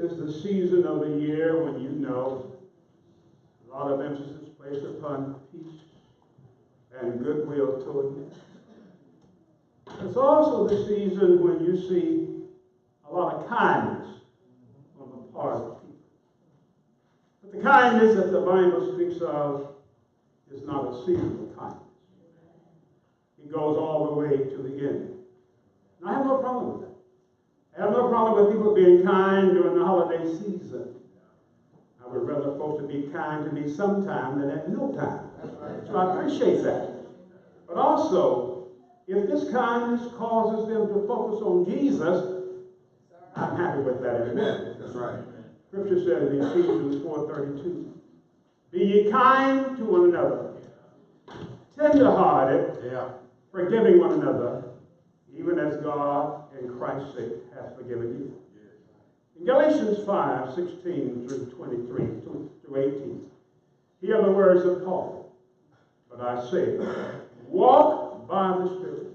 is the season of the year when you know a lot of emphasis placed upon peace and goodwill toward men. It's also the season when you see a lot of kindness on the part of people. But the kindness that the Bible speaks of is not a seasonal kindness. It goes all the way to the end. And I have no problem with that. I have no problem with people being kind during the holiday season. I would rather folks to be kind to me sometime than at no time. So I appreciate that. But also, if this kindness causes them to focus on Jesus, I'm happy with that. Amen. That's right. Scripture says in Ephesians 4:32, be ye kind to one another, tender-hearted, forgiving one another, even as God in Christ's sake hath forgiven you. In Galatians 5:16 through 23 through 18, here are the words of Paul. But I say, walk by the Spirit,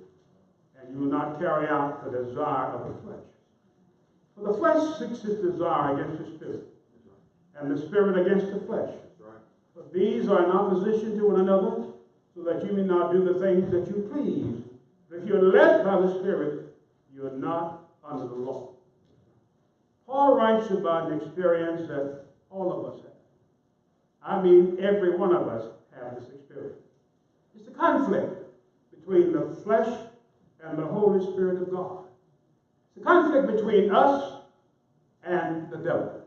and you will not carry out the desire of the flesh. For the flesh seeks its desire against the Spirit, and the Spirit against the flesh. But these are in opposition to one another, so that you may not do the things that you please. But if you are led by the Spirit, you are not under the law. Paul writes about an experience that all of us have. I mean, every one of us have this experience. It's a conflict between the flesh and the Holy Spirit of God. It's a conflict between us and the devil.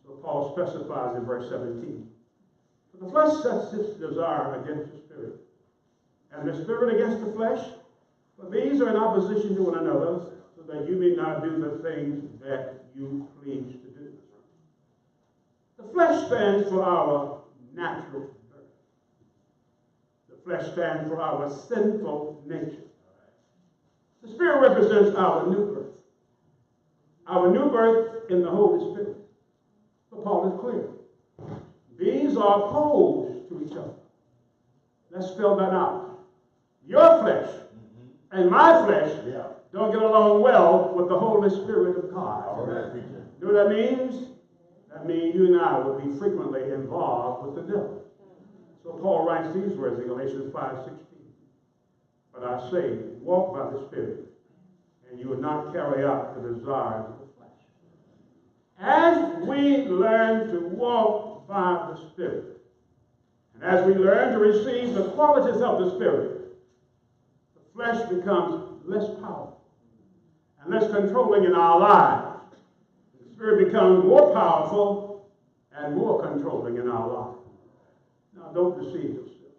So Paul specifies in verse 17. For the flesh sets its desire against the Spirit, and the Spirit against the flesh. For these are in opposition to one another, so that you may not do the things that you please to do. The flesh stands for our natural birth. The flesh stands for our sinful nature. The Spirit represents our new birth. Our new birth in the Holy Spirit. But Paul is clear. These are opposed to each other. Let's spell that out. Your flesh and my flesh don't get along well with the Holy Spirit of God. You know what that means? That means you and I will be frequently involved with the devil. So Paul writes these words in Galatians 5:16. But I say, walk by the Spirit, and you will not carry out the desires of the flesh. As we learn to walk by the Spirit, and as we learn to receive the qualities of the Spirit, the flesh becomes less powerful and less controlling in our lives. The Spirit becomes more powerful and more controlling in our lives. Now, don't deceive yourself.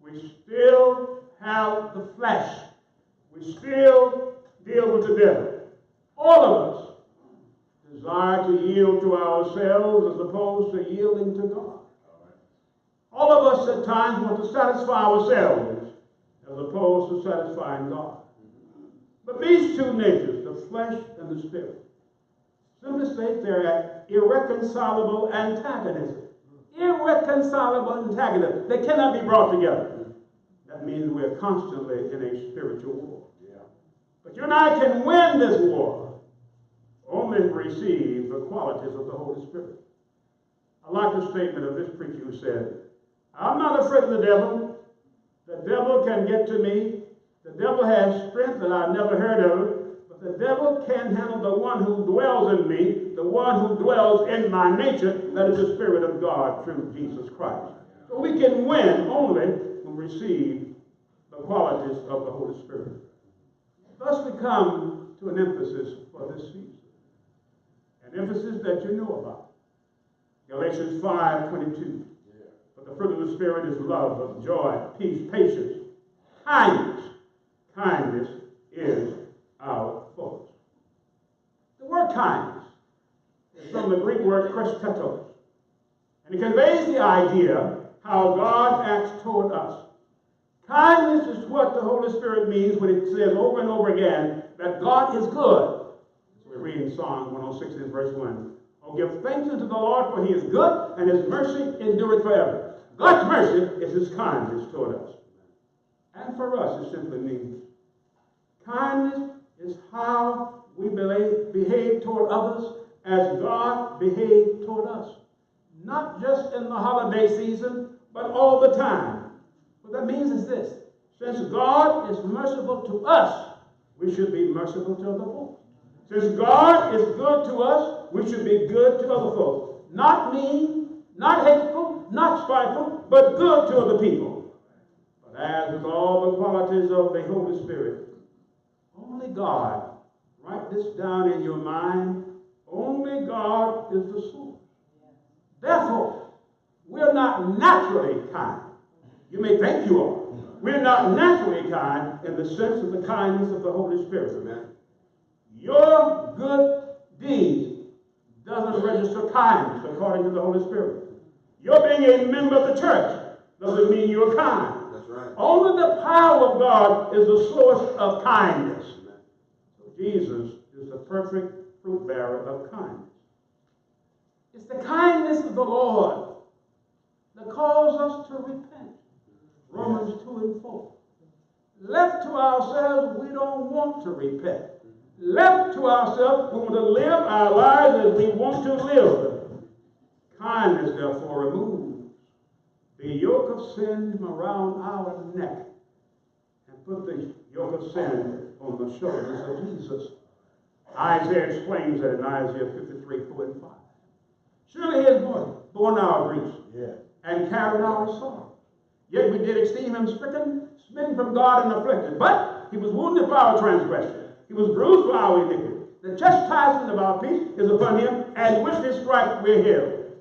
We still have the flesh. We still deal with the devil. All of us desire to yield to ourselves as opposed to yielding to God. All of us at times want to satisfy ourselves as opposed to satisfying God. But these two natures, the flesh and the spirit, simply state they're at irreconcilable antagonism. Irreconcilable antagonism. They cannot be brought together. That means we're constantly in a spiritual war. But you and I can win this war only if we receive the qualities of the Holy Spirit. I like the statement of this preacher who said, I'm not afraid of the devil. The devil can get to me. The devil has strength that I've never heard of. But the devil can't handle the one who dwells in me, the one who dwells in my nature, that is the Spirit of God through Jesus Christ. So we can win only when we receive the qualities of the Holy Spirit. Thus we come to an emphasis for this season. An emphasis that you know about. Galatians 5:22. But the fruit of the Spirit is love, of joy, peace, patience, kindness. Kindness is our focus. The word kindness is from the Greek word kristetos. And it conveys the idea how God acts toward us. Kindness is what the Holy Spirit means when it says over and over again that God is good. So we read in Psalm 106 in verse 1. Oh, give thanks unto the Lord, for he is good, and his mercy endureth forever. God's mercy is his kindness toward us. And for us, it simply means kindness is how we behave toward others as God behaved toward us. Not just in the holiday season, but all the time. What that means is this. Since God is merciful to us, we should be merciful to other folks. Since God is good to us, we should be good to other folks. Not mean, not hateful, not spiteful, but good to other people. But as with all the qualities of the Holy Spirit, only God, write this down in your mind, only God is the source. Therefore, we're not naturally kind. You may think you are. We're not naturally kind in the sense of the kindness of the Holy Spirit. Amen. Your good deeds doesn't register kindness according to the Holy Spirit. Your being a member of the church doesn't mean you're kind. That's right. Only the power of God is the source of kindness. Amen. So Jesus is the perfect fruit bearer of kindness. It's the kindness of the Lord that calls us to repent. Romans 2 and 4. Left to ourselves, we don't want to repent. Left to ourselves, we want to live our lives as we want to live. Kindness, therefore, removes the yoke of sin from around our neck and put the yoke of sin on the shoulders of Jesus. Isaiah explains that in Isaiah 53, 4 and 5. Surely he is borne our griefs and carried our sorrows. Yet we did esteem him stricken, smitten from God, and afflicted. But he was wounded for our transgression. He was bruised for our iniquity. The chastisement of our peace is upon him, and with his stripes we're healed.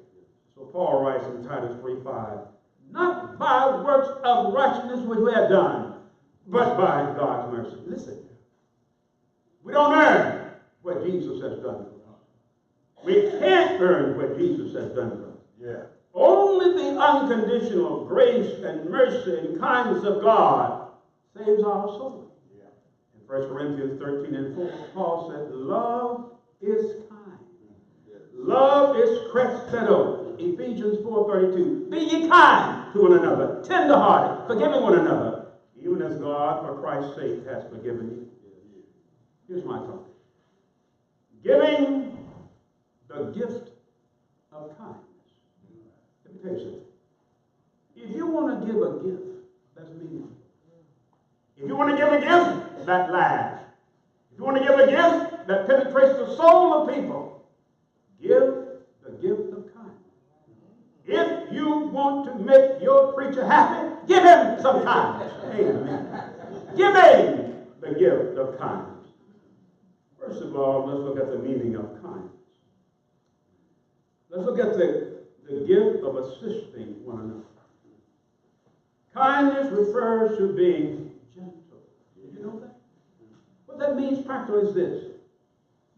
So Paul writes in Titus 3:5, not by works of righteousness which we have done, but by God's mercy. Listen, we don't earn what Jesus has done for us. We can't earn what Jesus has done for us. Yeah. Only the unconditional grace and mercy and kindness of God saves our soul. Yeah. In 1 Corinthians 13 and 4, Paul said, love is kind. Yeah. Love is crestfedo. Ephesians 4:32. Be ye kind to one another, tenderhearted, forgiving one another, even as God, for Christ's sake, has forgiven you. Here's my topic. Giving the gift of kindness. Let me tell you something. If you want to give a gift, that's meaningful. If you want to give a gift, that lasts. If you want to give a gift that penetrates the soul of people, give the gift of kindness. If you want to make your preacher happy, give him some kindness. Amen. Give him the gift of kindness. First of all, let's look at the meaning of kindness. Let's look at the gift of assisting one another. Kindness refers to being gentle. Did you know that? What that means practically is this.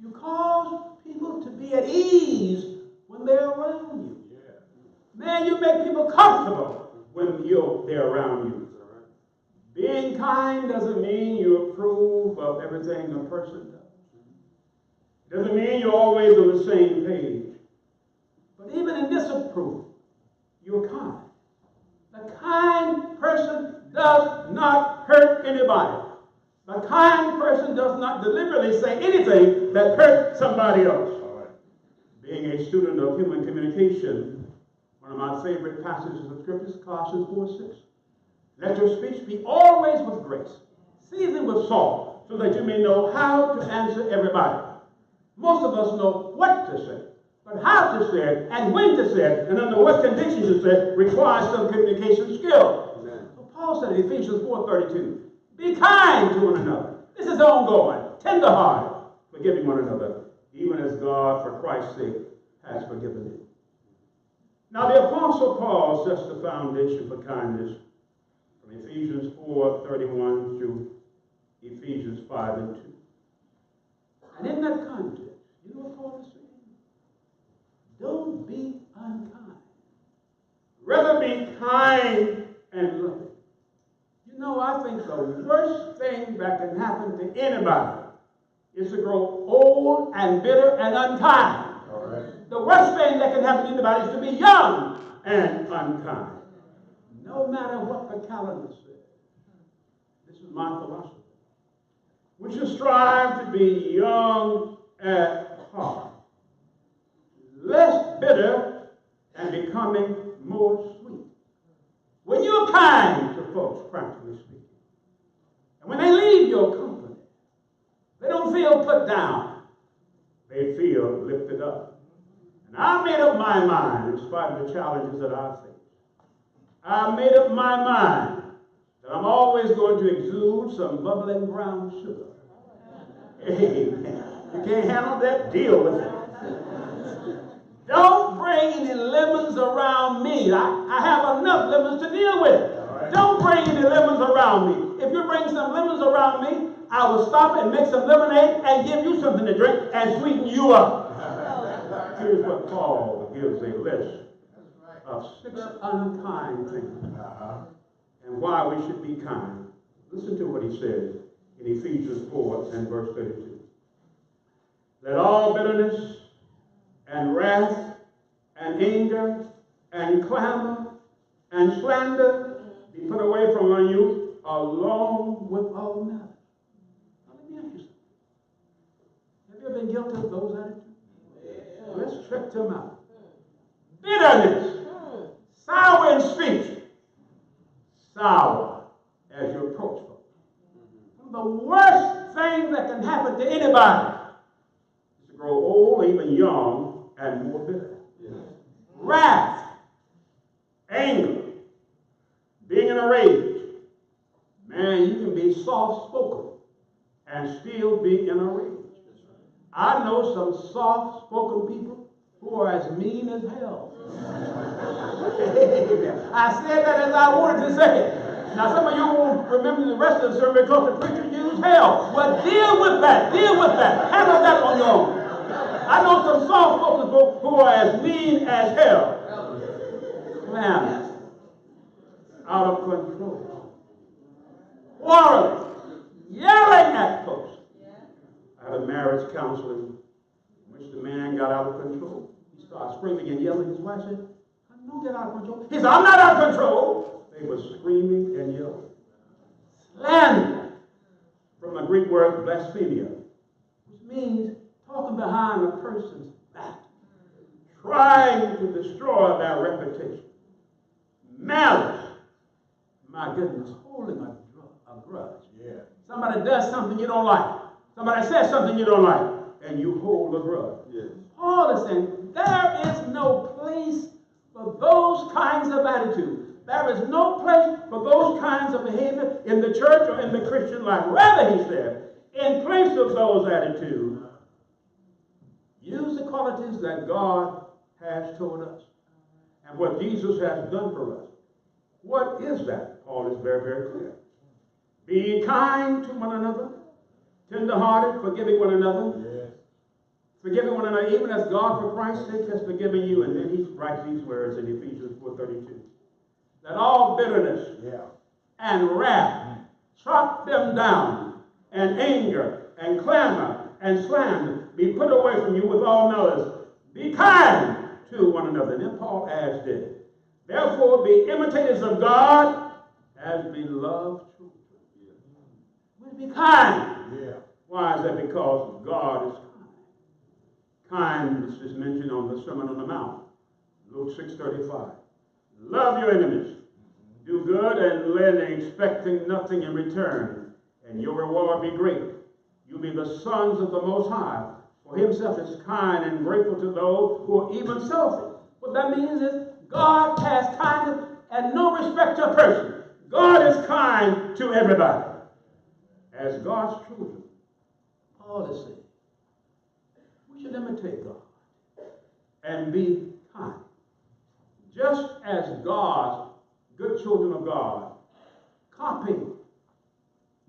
You cause people to be at ease when they're around you. Yeah. Man, you make people comfortable when they're around you. Being kind doesn't mean you approve of everything a person does. It doesn't mean you're always on the same page. But even in disapproval, you're kind. The kind person does not hurt anybody. The kind person does not deliberately say anything that hurts somebody else. Right. Being a student of human communication, one of my favorite passages of Scripture is Colossians 4:6. Let your speech be always with grace, seasoned with salt, so that you may know how to answer everybody. Most of us know what to say, but how to say it and when to say it and under what conditions to say it requires some communication skill. Amen. So Paul said in Ephesians 4:32, be kind to one another. This is ongoing, tenderhearted, forgiving one another, even as God, for Christ's sake, has forgiven you. Now the Apostle Paul sets the foundation for kindness from Ephesians 4:31 through Ephesians 5 and 2. And in that context, you know what Paul is saying? Don't be unkind. Rather be kind and loving. You know, I think the worst thing that can happen to anybody is to grow old and bitter and unkind. All right. The worst thing that can happen to anybody is to be young and unkind. No matter what the calendar says. This is my philosophy. We should strive to be young at heart less bitter, and becoming more sweet. When you're kind to folks, practically speaking, and when they leave your company, they don't feel put down. They feel lifted up. And I made up my mind, in spite of the challenges that I face, I made up my mind that I'm always going to exude some bubbling brown sugar. Amen. You can't handle that? Deal with it. Don't bring any lemons around me. I have enough lemons to deal with. Right. Don't bring any lemons around me. If you bring some lemons around me, I will stop and make some lemonade and give you something to drink and sweeten you up. Here's what Paul gives a list of 6 unkind things and why we should be kind. Listen to what he says in Ephesians 4 and verse 32. Let all bitterness and wrath and anger and clamor and slander be put away from among you, along with all malice. Now let me ask you something. Have you ever been guilty of those attitudes? Yeah. Let's check them out. Bitterness, sour in speech, sour as you approach folks. One of the worst things that can happen to anybody is to grow old, even young, and more bitter. Yes. Wrath, anger, being in a rage. Man, you can be soft-spoken and still be in a rage. I know some soft-spoken people who are as mean as hell. I said that as I wanted to say it. Now, some of you won't remember the rest of the sermon because the preacher used hell. Well, deal with that. Deal with that. Handle that on your own. I know some soft-spoken folk who are as mean as hell. Man, out of control. Quarreling. Yelling at folks. I had a marriage counseling in which the man got out of control. He started screaming and yelling. His wife said, "Don't get out of control." He said, "I'm not out of control." They were screaming and yelling. Slander, from the Greek word blasphemia, which means talking behind a person's back, trying to destroy their reputation. Malice, my goodness, holding a grudge. Yeah. Somebody does something you don't like. Somebody says something you don't like, and you hold a grudge. Yes. Paul is saying there is no place for those kinds of attitudes. There is no place for those kinds of behavior in the church or in the Christian life. Rather, he said, in place of those attitudes, use the qualities that God has toward us and what Jesus has done for us. What is that? Paul is very, very clear. Be kind to one another, tender-hearted, forgiving one another. Yes. Forgiving one another, even as God, for Christ's sake, has forgiven you. And then he writes these words in Ephesians 4:32. Let all bitterness and wrath chop them down, and anger and clamor and slander be put away from you with all malice. Be kind to one another. And then Paul adds this. Therefore, be imitators of God as beloved children. Be kind. Yeah. Why is that? Because God is kind. Kindness is mentioned on the Sermon on the Mount, Luke 6:35. Love your enemies. Do good and lend, expecting nothing in return, and your reward be great. You'll be the sons of the Most High, for himself is kind and grateful to those who are even selfish. What that means is God has kindness and no respect to a person. God is kind to everybody. As God's children, Paul is saying, we should imitate God and be kind. Just as God's good children of God copy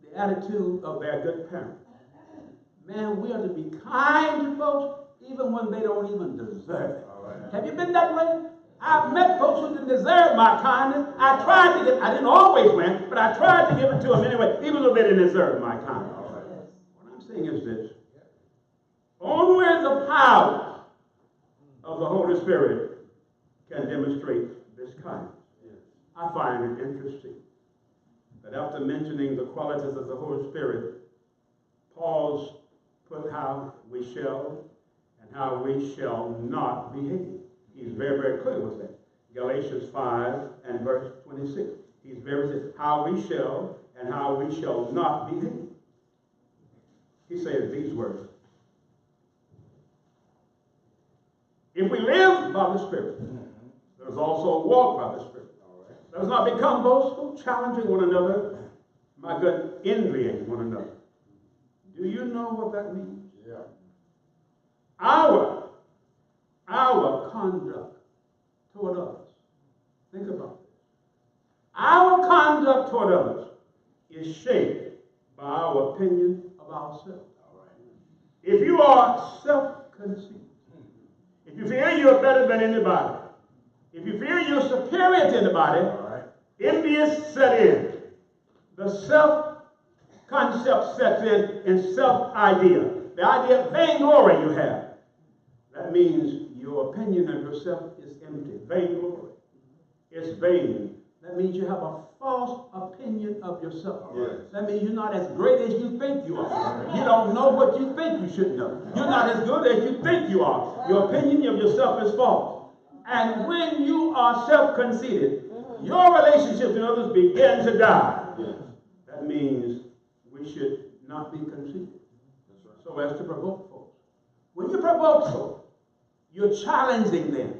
the attitude of their good parents. Man, we are to be kind to folks even when they don't even deserve it. Right. Have you been that way? I've met folks who didn't deserve my kindness. I didn't always win, but I tried to give it to them anyway, even though they didn't deserve my kindness. What I'm saying is this. Only the power of the Holy Spirit can demonstrate this kindness. I find it interesting that after mentioning the qualities of the Holy Spirit, Paul's put how we shall and how we shall not behave. He's very, very clear with that. Galatians 5 and verse 26. He's very clear. How we shall and how we shall not behave. He says these words. If we live by the Spirit, let us also walk by the Spirit. Let us not become boastful, challenging one another, my good, envying one another. Do you know what that means? Yeah. Our conduct toward others. Think about this. Our conduct toward others is shaped by our opinion of ourselves. If you are self-conceited, if you feel you're better than anybody, if you feel you're superior to anybody, envy is set in. The self-concept sets in self-idea. The idea of vainglory you have. That means your opinion of yourself is empty. Vainglory. It's vain. That means you have a false opinion of yourself. Yes. That means you're not as great as you think you are. You don't know what you think you should know. You're not as good as you think you are. Your opinion of yourself is false. And when you are self-conceited, your relationships with others begin to die. Yes. That means we should not be conceited. Right. So as to provoke folks. When you provoke folks, you're challenging them.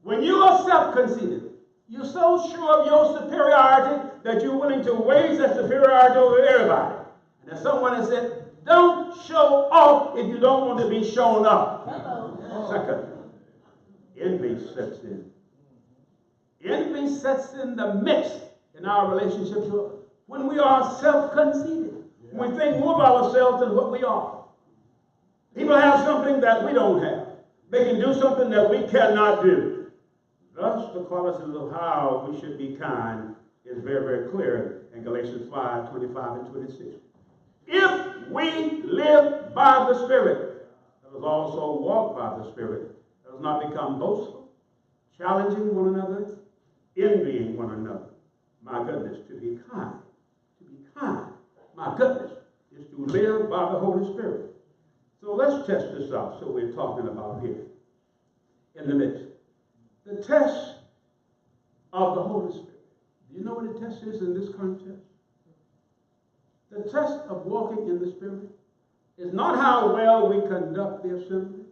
When you are self-conceited, you're so sure of your superiority that you're willing to wage that superiority over everybody. And as someone has said, don't show off if you don't want to be shown up. Hello. Second, envy sets in. Envy sets in the mix in our relationship to others. When we are self-conceited, when we think more about ourselves than what we are. People have something that we don't have. They can do something that we cannot do. Thus, the qualities of how we should be kind is very, very clear in Galatians 5, 25 and 26. If we live by the Spirit, let us also walk by the Spirit. Let us not become boastful, challenging one another, envying one another. My goodness, to be kind. To be kind, my goodness, is to live by the Holy Spirit. So let's test this out. So we're talking about here in the midst. The test of the Holy Spirit. Do you know what the test is in this context? The test of walking in the Spirit is not how well we conduct the assembly.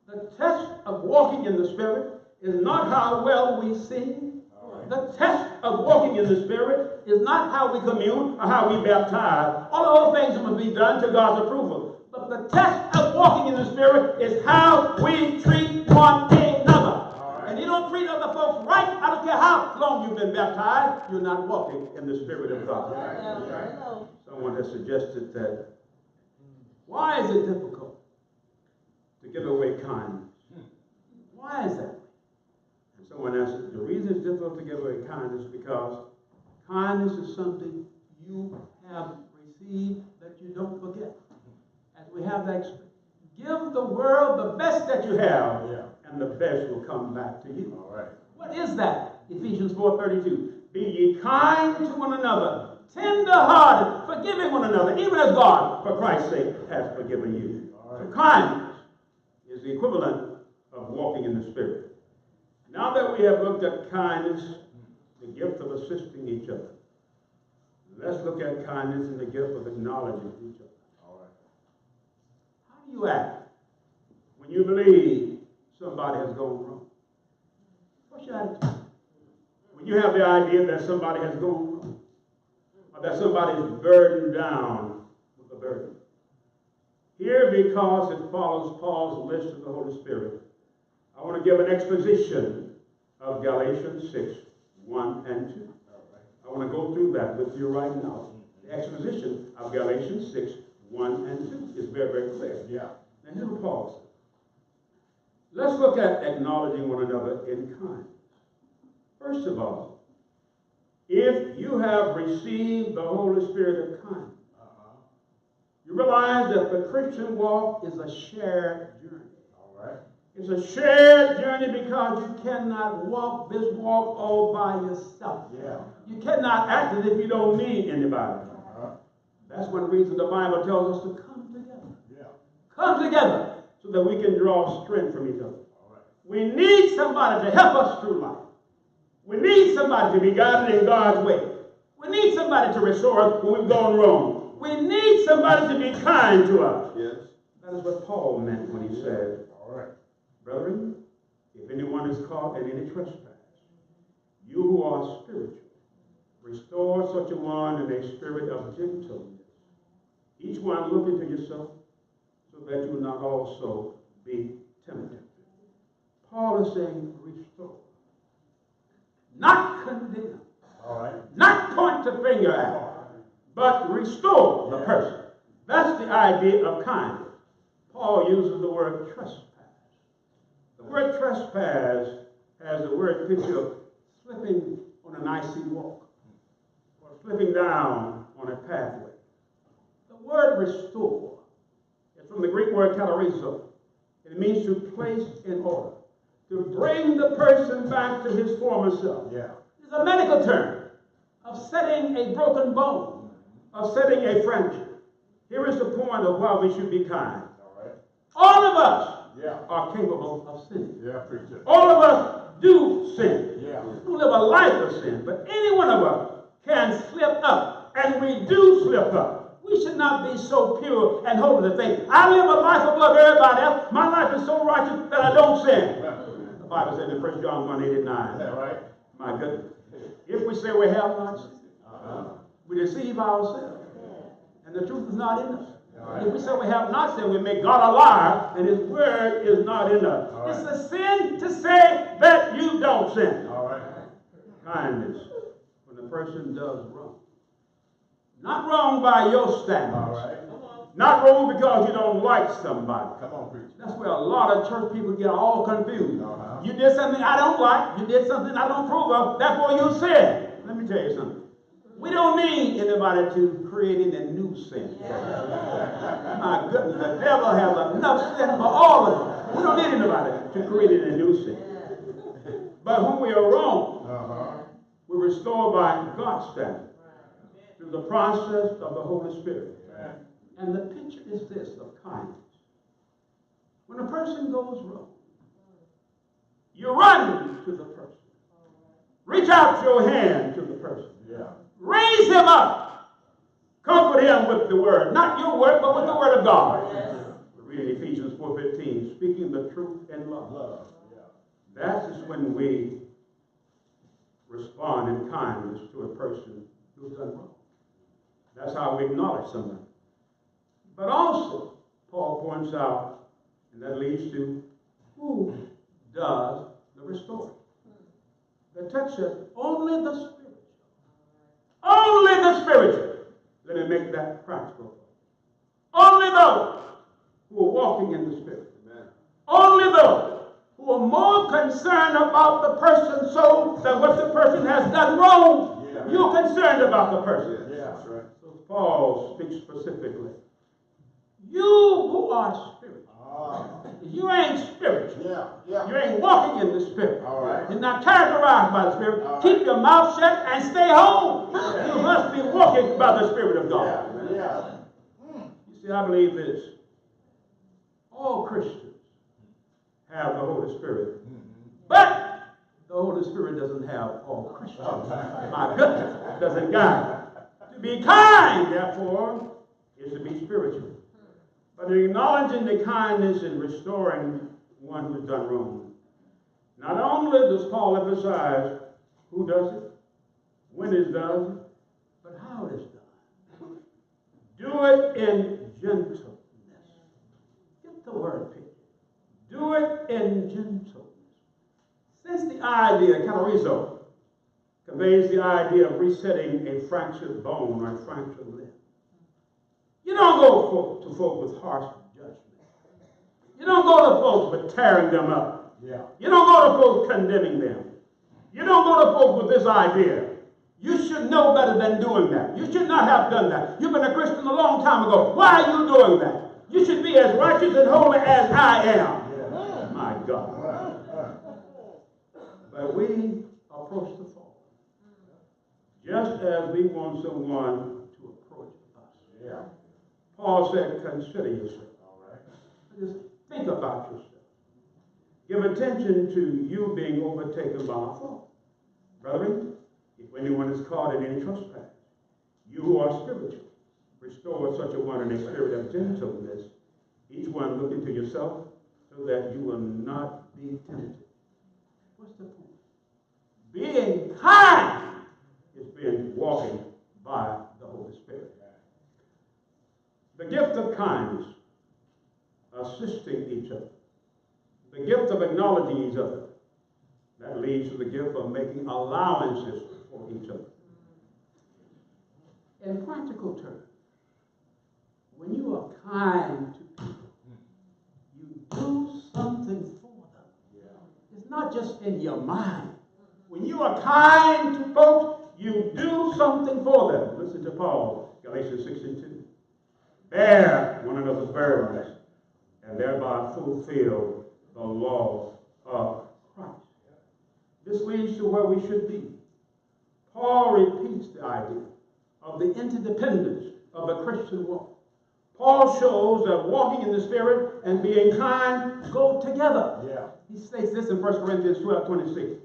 The test of walking in the Spirit is not how well we sing. The test of walking in the Spirit is not how we commune or how we baptize. All of those things must be done to God's approval. But the test of walking in the Spirit is how we treat one another. And you don't treat other folks right, I don't care how long you've been baptized, you're not walking in the Spirit of God. Someone has suggested that, why is it difficult to give away kindness? Why is that? And someone answered, the reason it's difficult to give away kindness is because kindness is something you have received that you don't forget. As we have that experience. Give the world the best that you have, and the best will come back to you. All right. What is that? Ephesians 4:32. Be ye kind to one another, tender-hearted, forgiving one another, even as God, for Christ's sake, has forgiven you. Right. So kindness is the equivalent of walking in the Spirit. Now that we have looked at kindness, the gift of assisting each other, let's look at kindness and the gift of acknowledging each other. How do you act when you believe somebody has gone wrong? What's your attitude? When you have the idea that somebody has gone wrong, or that somebody is burdened down with a burden. Here, because it follows Paul's list of the Holy Spirit, I want to give an exposition of Galatians 6, 1 and 2. I want to go through that with you right now. The exposition of Galatians 6, 1 and 2 is very, very clear. Yeah. And here's what Paul says. Let's look at acknowledging one another in kindness. First of all, if you have received the Holy Spirit of kindness, you realize that the Christian walk is a shared journey. All right. It's a shared journey because you cannot walk this walk all by yourself. Yeah. You cannot act as if you don't need anybody. That's one reason the Bible tells us to come together. Yeah. Come together so that we can draw strength from each other. We need somebody to help us through life. We need somebody to be guided in God's way. We need somebody to restore us when we've gone wrong. We need somebody to be kind to us. Yes. That is what Paul meant when he said, brethren, if anyone is caught in any trespass, you who are spiritual, restore such a one in a spirit of gentleness. Each one look into yourself so that you will not also be tempted. Paul is saying restore. Not condemn. Not point the finger at, but restore the person. That's the idea of kindness. Paul uses the word trespass. The word trespass has the word picture of slipping on an icy walk or slipping down on a pathway. The word restore is from the Greek word kalorizo. It means to place in order, to bring the person back to his former self. Yeah. It's a medical term of setting a broken bone, of setting a fracture. Here is the point of why we should be kind. All of us are capable of sinning. All of us do sin. We live a life of sin, but any one of us can slip up, and we do slip up. We should not be so pure and holy to think, I live a life above everybody else. My life is so righteous that I don't sin. The Bible says in 1 John 1:8-9. Is that right? My goodness. If we say we have not sinned, we deceive ourselves, and the truth is not in us. If we say we have not sinned, we make God a liar, and his word is not in us. It's a sin to say that you don't sin. Kindness, when a person does wrong. Not wrong by your standards. Not wrong because you don't like somebody. That's where a lot of church people get all confused. You did something I don't like. You did something I don't approve of. Therefore you sin. Let me tell you something. We don't need anybody to create any new sin. My goodness, the devil has enough sin for all of us. We don't need anybody to create any new sin. But when we are wrong, we're restored by God's standard through the process of the Holy Spirit. And the picture is this of kindness. When a person goes wrong, you run to the person. Reach out your hand to the person. Raise him up. Comfort him with the word. Not your word, but with the word of God. We read Ephesians 4:15, speaking the truth in love. That is when we respond in kindness to a person who's done wrong. That's how we acknowledge somebody. But also, Paul points out, and that leads to who does the restoring. The text says, only the Spirit. Only the spiritual. Let me make that practical. Only those who are walking in the Spirit. Amen. Only those who are more concerned about the person's soul than what the person has done wrong. You're concerned about the person. That's right. So Paul speaks specifically. You who are spiritual. You ain't spiritual. You ain't walking in the Spirit. You're not characterized by the Spirit. Keep your mouth shut and stay home. You must be walking by the Spirit of God. You see, I believe this. All Christians have the Holy Spirit. But the Holy Spirit doesn't have all Christians. My goodness, doesn't guide. To be kind, therefore, is to be spiritual. But acknowledging the kindness and restoring one who's done wrong. Not only does Paul emphasize who does it, when it's done, but how it is done. Do it in gentleness. Get the word picture. Do it in gentleness. Since the idea, calorizo, conveys the idea of resetting a fractured bone or a fractured limb. You don't go to folk with harsh judgment. You don't go to folks with tearing them up. You don't go to folks condemning them. You don't go to folks with this idea. You should know better than doing that. You should not have done that. You've been a Christian a long time ago. Why are you doing that? You should be as righteous and holy as I am. My God. But we approach the fall just as we want someone to approach us. Paul said, consider yourself. Just think of about yourself. Give attention to you being overtaken by a fault. Brethren, if anyone is caught in any trespass, you who are spiritual, restore such a one in a spirit of gentleness, each one looking to yourself, so that you will not be tempted. What's the point? Being kind is being walking by the Holy Spirit. The gift of kindness, assisting each other. The gift of acknowledging each other. That leads to the gift of making allowances for each other. In practical terms, when you are kind to people, you do something for them. It's not just in your mind. When you are kind to folks, you do something for them. Listen to Paul, Galatians 6:2. Bear one another's burdens, and thereby fulfill the law of Christ. This leads to where we should be. Paul repeats the idea of the interdependence of the Christian walk. Paul shows that walking in the Spirit and being kind go together. He states this in 1 Corinthians 12:26.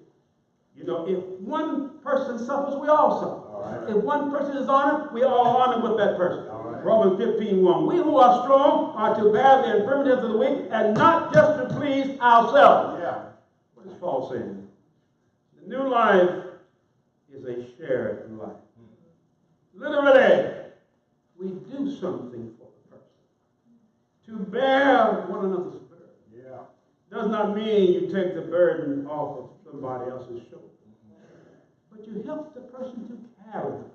You know, if one person suffers, we all suffer. If one person is honored, we all honor with that person. Romans 15:1. We who are strong are to bear the infirmities of the weak and not just to please ourselves. What is Paul saying? The new life is a shared life. Literally, we do something for the person. To bear one another's burden does not mean you take the burden off of somebody else's shoulder. But you help the person to carry the burden.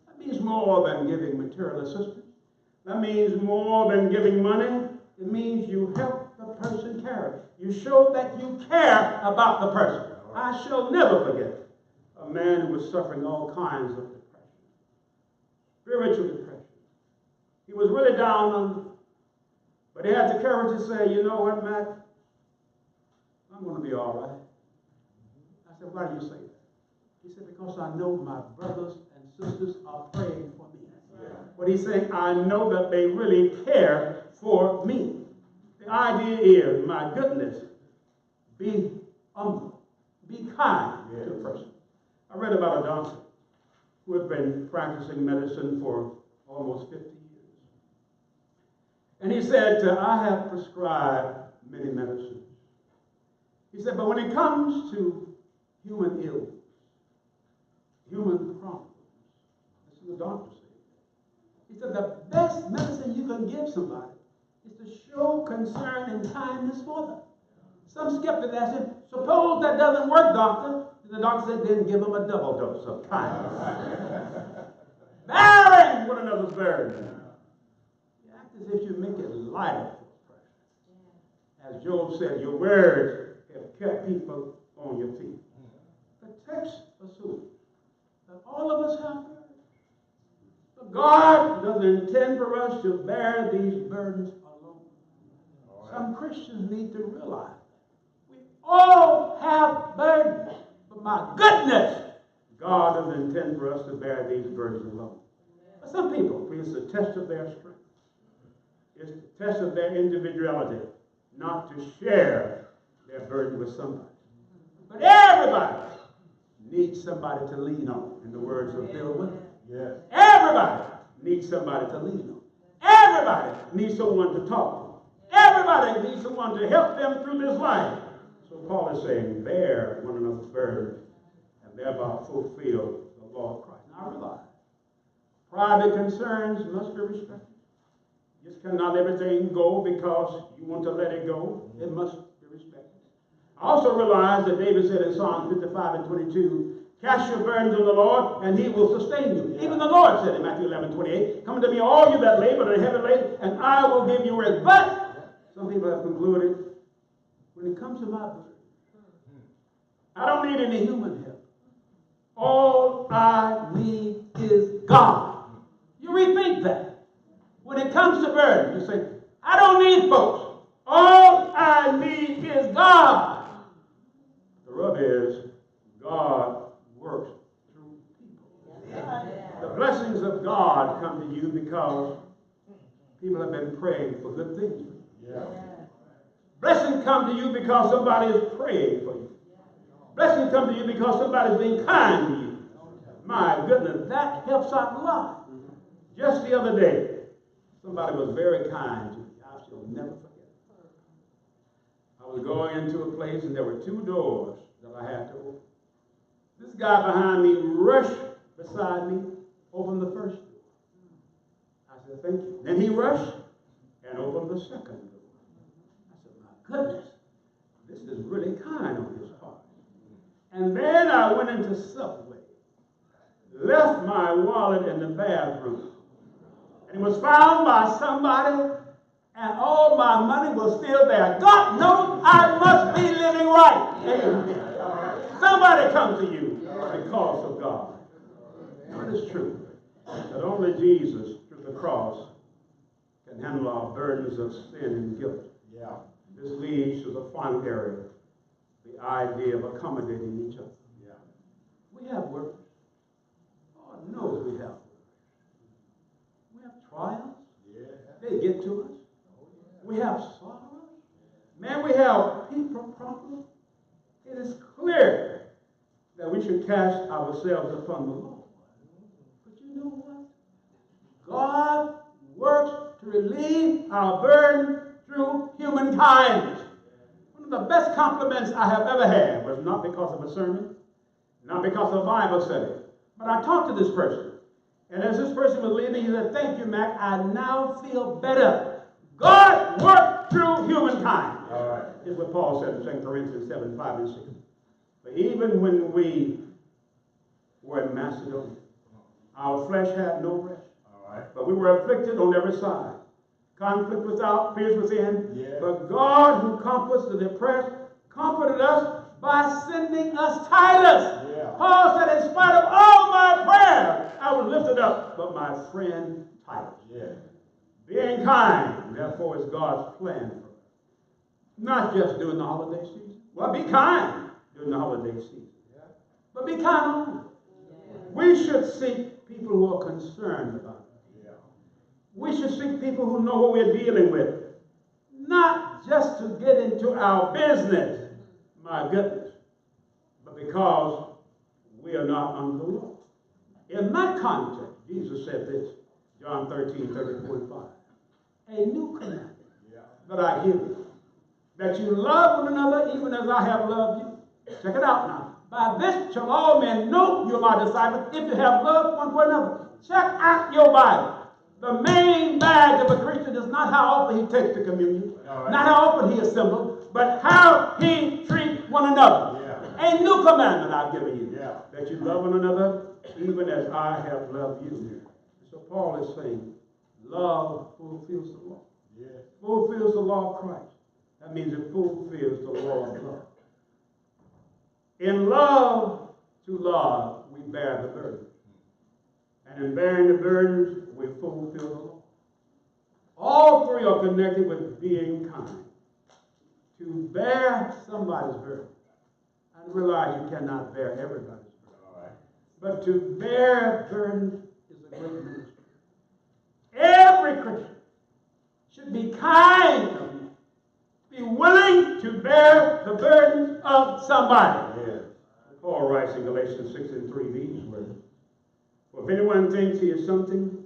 That means more than giving material assistance. That means more than giving money. It means you help the person carry. You show that you care about the person. I shall never forget a man who was suffering all kinds of depression. Spiritual depression. He was really down on it. But he had the courage to say, you know what, Matt? I'm going to be all right. I said, why do you say that? He said, because I know my brothers and sisters are praying for me. But he's saying, I know that they really care for me. The idea is, my goodness, be humble, be kind to a person. I read about a doctor who had been practicing medicine for almost 50 years. And he said, I have prescribed many medicines. He said, but when it comes to human ills, human problems, this is the doctor saying. He said, the best medicine you can give somebody is to show concern and kindness for them. Some skeptic asked him, suppose that doesn't work, doctor. And the doctor said, then give them a double dose of kindness. Bearing one another's burden. You act as if you make it lighter for a person. As Job said, your words have kept people on your feet. The text assumes that all of us have burdens. But God doesn't intend for us to bear these burdens alone. Some Christians need to realize that. We all have burdens. But my goodness, God doesn't intend for us to bear these burdens alone. But some people, it's a test of their strength. It's a test of their individuality, not to share their burden with somebody. But everybody needs somebody to lean on, in the words of Bill Withers. Everybody needs somebody to lean on. Everybody needs someone to talk to. Everybody needs someone to help them through this life. So Paul is saying, bear one another's burden and thereby fulfill the law of Christ. Now I realize, private concerns must be respected. You just cannot let everything go because you want to let it go. It must be respected. I also realize that David said in Psalm 55:22, cast your burdens on the Lord, and he will sustain you. Even the Lord said in Matthew 11:28, come to me, all you that labor and are heavy laden, and I will give you rest. But some people have concluded, when it comes to my burden, I don't need any human help. All I need is God. You rethink that. When it comes to burden, you say, I don't need folks. All I need is God. The rub is, God works through people. The blessings of God come to you because people have been praying for good things for you. come to you because somebody is praying for you. Blessings come to you because somebody's being kind to you. My goodness, that helps out a lot. Just the other day, somebody was very kind to me. I shall never forget it. I was going into a place and there were two doors that I had to open. This guy behind me rushed beside me, opened the first door. I said, thank you. Then he rushed and opened the second door. I said, my goodness, this is really kind on his part. And then I went into Subway, left my wallet in the bathroom, and it was found by somebody, and all my money was still there. God knows I must be living right. Amen. Somebody come to you because of God. Now it is true that only Jesus, through the cross, can handle our burdens of sin and guilt. Yeah. This leads to the final area, the idea of accommodating each other. Yeah. We have worries. God knows we have worries. We have trials. Yeah. They get to us. We have sorrows. Man, we have people problems. It is clear that we should cast ourselves upon the Lord. But you know what? God works to relieve our burden through human kindness. One of the best compliments I have ever had was not because of a sermon, not because of a Bible study, but I talked to this person. And as this person was leaving, he said, thank you, Mac. I now feel better. God worked through humankind. All right. Here's what Paul said in 2 Corinthians 7, 5 and 6. But even when we were in Macedonia, our flesh had no rest. All right. But we were afflicted on every side. Conflict without, fears within. Yeah. But God, who comforts the depressed, comforted us by sending us Titus. Yeah. Paul said, in spite of all my prayers, I was lifted up, but my friend Titus. Yeah. Being kind, therefore, is God's plan for us. Not just during the holiday season. Well, be kind during the holiday season. Yeah. But be kind only. Yeah. We should seek people who are concerned about it. Yeah. We should seek people who know what we're dealing with. Not just to get into our business, my goodness, but because we are not under the law. In that context, Jesus said this, John 13, 34 and 5. A new commandment that I give you, that you love one another even as I have loved you. Check it out now. By this shall all men know you are my disciples if you have love one for another. Check out your Bible. The main badge of a Christian is not how often he takes the communion, not how often he assembles, but how he treats one another. Yeah. A new commandment I've given you, that you love one another even as I have loved you. So Paul is saying, love fulfills the law. Yeah. Fulfills the law of Christ. That means it fulfills the law of love. In love to love, we bear the burden. And in bearing the burdens, we fulfill the law. All three are connected with being kind. To bear somebody's burden. I realize you cannot bear everybody's burden. All right. But to bear burdens is a great ministry. Every Christian should be kind, be willing to bear the burdens of somebody. Yeah. Paul writes in Galatians 6 and 3 these words. For if anyone thinks he is something,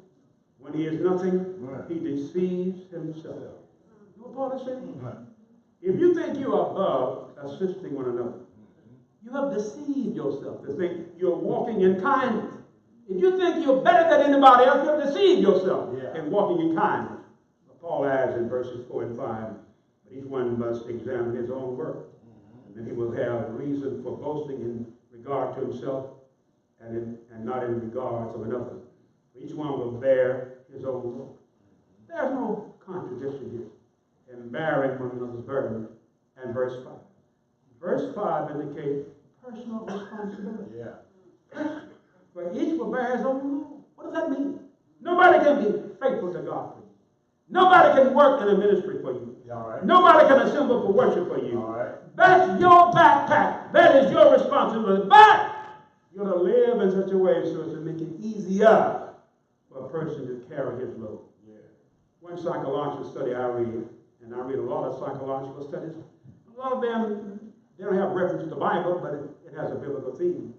when he is nothing, he deceives himself. You know what Paul is saying? If you think you are above assisting one another, you have deceived yourself to think you're walking in kindness. If you think you're better than anybody else, you have deceived yourself in walking in kindness. But Paul adds in verses 4 and 5, but each one must examine his own work, and then he will have reason for boasting in regard to himself and not in regards of another. Each one will bear his own load. There's no contradiction here in bearing one another's burden and verse 5. Verse 5 indicates personal responsibility. Yeah. But each will bear his own load. What does that mean? Nobody can be faithful to God for you. Nobody can work in a ministry for you. Yeah, all right. Nobody can assemble for worship for you. All right. That's your backpack. That is your responsibility. But you're to live in such a way so as to make it easier for a person to carry his load. Yeah. One psychological study I read, and I read a lot of psychological studies, A lot of them, they don't have reference to the Bible, but it has a biblical theme.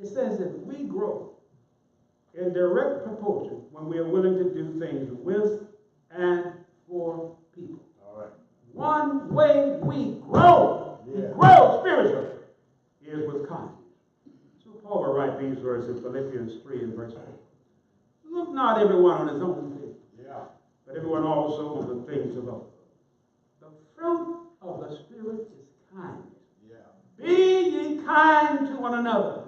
It says that we grow in direct proportion when we are willing to do things with and for people. All right. One way we grow, spiritually, is with kindness. So Paul will write these verses in Philippians 3 and verse 8. Look not everyone on his own things, but everyone also on the things of others. The fruit of the Spirit is kindness. Be ye kind to one another,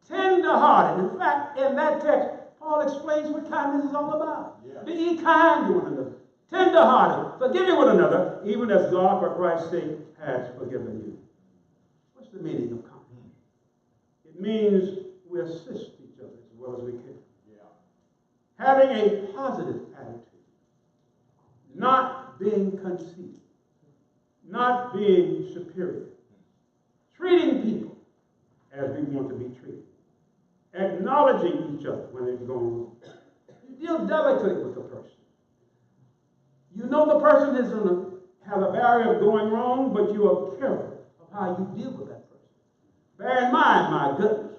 tender-hearted. In fact, in that text, Paul explains what kindness is all about. Be ye kind to one another, tender-hearted, forgiving one another, even as God, for Christ's sake, has forgiven you. What's the meaning of kindness? It means we assist each other as well as we can. Having a positive attitude, not being conceited, not being superior, treating people as we want to be treated, acknowledging each other when it's going wrong. You deal delicately with the person. You know the person is going to have a barrier of going wrong, but you are careful of how you deal with that person. Bear in mind, my goodness,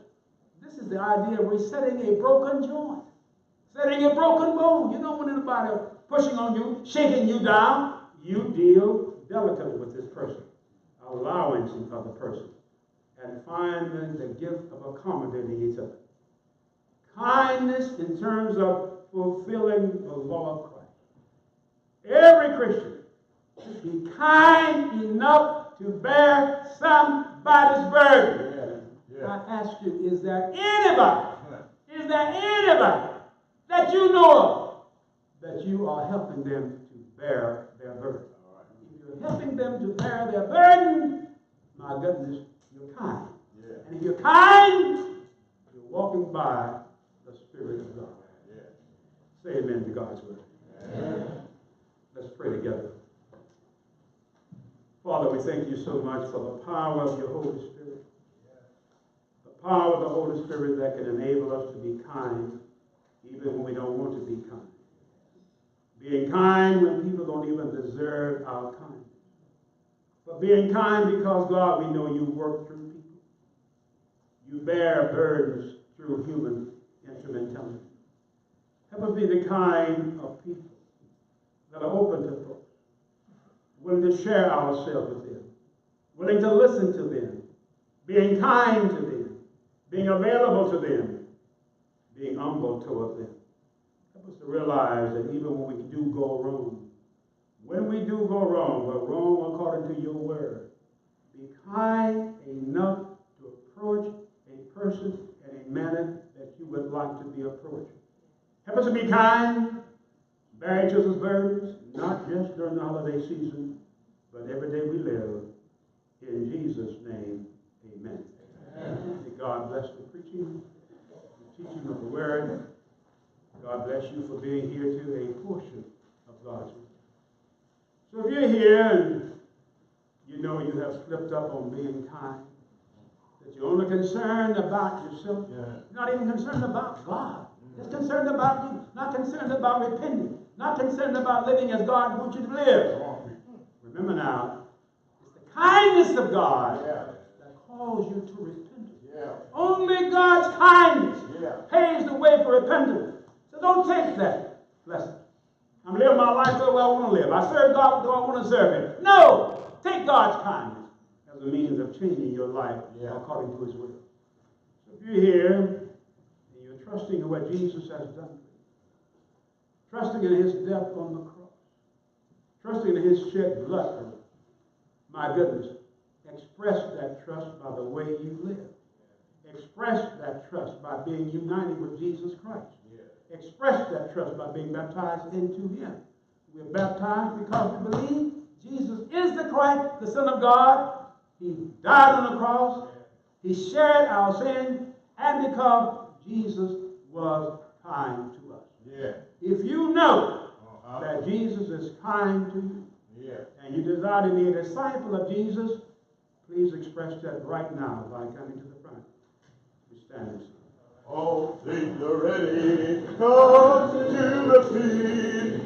this is the idea of resetting a broken joint, setting a broken bone. You know when anybody pushing on you, shaking you down, you deal delicately with this person, allowing some other person, and finding the gift of accommodating each other. Kindness in terms of fulfilling the law of Christ. Every Christian should be kind enough to bear somebody's burden. I ask you, is there anybody that you know of that you are helping them to bear their burden? If you're helping them to bear their burden, my goodness, you're kind. And if you're kind, you're walking by the Spirit of God. Say amen to God's word. Let's pray together. Father, we thank you so much for the power of your Holy Spirit. The power of the Holy Spirit that can enable us to be kind even when we don't want to be kind. Being kind when people don't even deserve our kindness. But being kind because, God, we know you work through people. You bear burdens through human instrumentality. Help us be the kind of people that are open to folks, willing to share ourselves with them, willing to listen to them, being kind to them, being available to them, being humble toward them. Help us to realize that even when we do go wrong, when we do go wrong, we're wrong according to your word. Be kind enough to approach a person in a manner that you would like to be approached. Help us to be kind, bear each other's burdens, not just during the holiday season, but every day we live. In Jesus' name, amen. May God bless the preaching, the teaching of the word. God bless you for being here to a portion of God's word. So if you're here and you know you have slipped up on being kind, that you're only concerned about yourself, not even concerned about God, just concerned about you, not concerned about repenting, not concerned about living as God wants you to live. Remember now, it's the kindness of God that calls you to repentance. Only God's kindness paves the way for repentance. So don't take that lesson. I'm living my life the way I want to live. I serve God the way I want to serve Him. No! Take God's kindness as a means of changing your life according to His will. So if you're here and you're trusting in what Jesus has done for you, trusting in His death on the cross, trusting in His shed blood for you, my goodness, express that trust by the way you live. Express that trust by being united with Jesus Christ. Express that trust by being baptized into Him. We're baptized because we believe Jesus is the Christ, the Son of God. He died on the cross. He shared our sin. And because Jesus was kind to us. If you know that Jesus is kind to you, and you desire to be a disciple of Jesus, please express that right now by coming to the front. We stand and sing. All things are ready, come to the feast.